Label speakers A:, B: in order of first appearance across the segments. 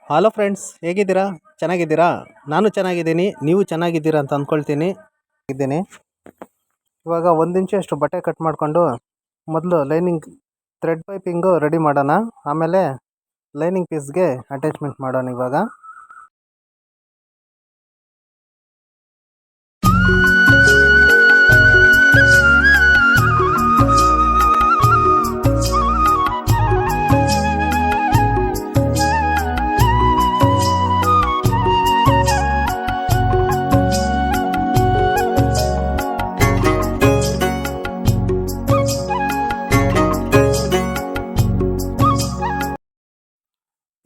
A: Hello friends, ಹೇಗಿದ್ದೀರಾ? ಚೆನ್ನಾಗಿದ್ದೀರಾ? ನಾನು ಚೆನ್ನಾಗಿದ್ದೀನಿ. ನೀವು ಚೆನ್ನಾಗಿದ್ದೀರಾ ಅಂತ ಅಂದ್ಕೊಳ್ತೀನಿ. ಇದ್ದೀನಿ. ಇವಾಗ 1 ಇಂಚಷ್ಟು ಬಟ್ಟೆ ಕಟ್ ಮಾಡಿಕೊಂಡು ಮೊದಲು ಲೈನಿಂಗ್ ಥ್ರೆಡ್ ಪೈಪಿಂಗು ರೆಡಿ ಮಾಡೋಣ. ಆಮೇಲೆ ಲೈನಿಂಗ್ ಪೀಸ್ಗೆ ಅಟ್ಯಾಚ್ಮೆಂಟ್ ಮಾಡೋಣ.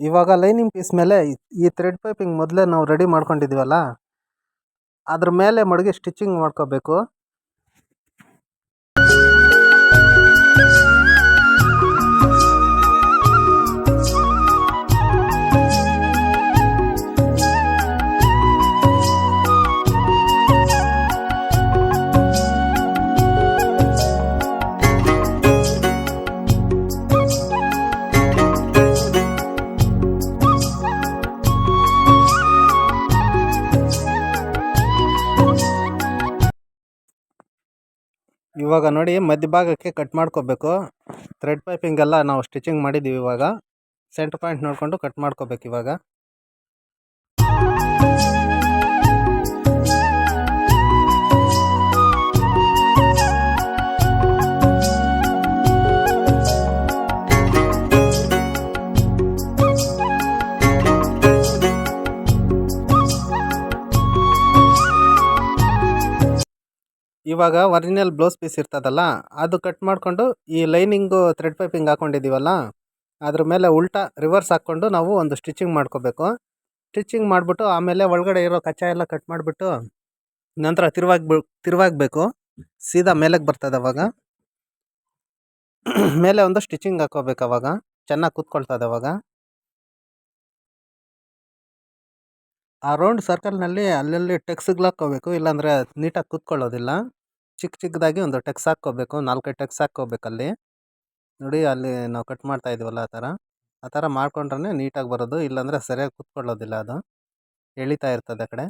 A: ಇವಾಗ ಲೈನಿಂಗ್ ಪೀಸ್ ಮೇಲೆ ಈ ಥ್ರೆಡ್ ಪೈಪಿಂಗ್ ಮೊದಲೇ ನಾವು ರೆಡಿ ಮಾಡ್ಕೊಂಡಿದ್ದೀವಲ್ಲ, ಅದ್ರ ಮೇಲೆ ಮಡಗಿ ಸ್ಟಿಚಿಂಗ್ ಮಾಡ್ಕೋಬೇಕು. ಇವಾಗ ನೋಡಿ, ಮಧ್ಯಭಾಗಕ್ಕೆ ಕಟ್ ಮಾಡ್ಕೋಬೇಕು. ಥ್ರೆಡ್ ಪೈಪಿಂಗ್ ಎಲ್ಲ ನಾವು ಸ್ಟಿಚಿಂಗ್ ಮಾಡಿದ್ದೀವಿ. ಇವಾಗ ಸೆಂಟರ್ ಪಾಯಿಂಟ್ ನೋಡಿಕೊಂಡು ಕಟ್ ಮಾಡ್ಕೋಬೇಕು. ಇವಾಗ ಒರಿಜಿನಲ್ ಬ್ಲೌಸ್ ಪೀಸ್ ಇರ್ತದಲ್ಲ, ಅದು ಕಟ್ ಮಾಡಿಕೊಂಡು ಈ ಲೈನಿಂಗು ಥ್ರೆಡ್ ಪೈಪಿಂಗ್ ಹಾಕ್ಕೊಂಡಿದ್ದೀವಲ್ಲ, ಅದ್ರ ಮೇಲೆ ಉಲ್ಟಾ ರಿವರ್ಸ್ ಹಾಕ್ಕೊಂಡು ನಾವು ಒಂದು ಸ್ಟಿಚಿಂಗ್ ಮಾಡ್ಕೋಬೇಕು. ಸ್ಟಿಚಿಂಗ್ ಮಾಡಿಬಿಟ್ಟು ಆಮೇಲೆ ಒಳಗಡೆ ಇರೋ ಕಚ್ಚಾ ಎಲ್ಲ ಕಟ್ ಮಾಡಿಬಿಟ್ಟು ನಂತರ ತಿರುವಾಗಬೇಕು. ಸೀದಾ ಮೇಲಕ್ಕೆ ಬರ್ತದೆ. ಅವಾಗ ಮೇಲೆ ಒಂದು ಸ್ಟಿಚಿಂಗ್ ಹಾಕೋಬೇಕು. ಅವಾಗ ಚೆನ್ನಾಗಿ ಕೂತ್ಕೊಳ್ತದೆ. ಅವಾಗ ಆ ರೌಂಡ್ ಸರ್ಕಲ್ನಲ್ಲಿ ಅಲ್ಲಲ್ಲಿ ಟೆಕ್ಸ್ಗಳು ಹಾಕ್ಕೋಬೇಕು, ಇಲ್ಲಾಂದರೆ ನೀಟಾಗಿ ಕೂತ್ಕೊಳ್ಳೋದಿಲ್ಲ. ಚಿಕ್ಕದಾಗಿ ಒಂದು ಟೆಕ್ಸ್ ಹಾಕ್ಕೋಬೇಕು, 4-5 ಟೆಕ್ಸ್ ಹಾಕ್ಕೋಬೇಕಲ್ಲಿ. ನೋಡಿ, ಅಲ್ಲಿ ನಾವು ಕಟ್ ಮಾಡ್ತಾ ಇದೀವಲ್ಲ, ಆ ಥರ ಮಾಡ್ಕೊಂಡ್ರೆ ನೀಟಾಗಿ ಬರೋದು. ಇಲ್ಲಾಂದರೆ ಸರಿಯಾಗಿ ಕೂತ್ಕೊಳ್ಳೋದಿಲ್ಲ, ಅದು ಎಳಿತಾ ಇರ್ತದೆ ಆ ಕಡೆ.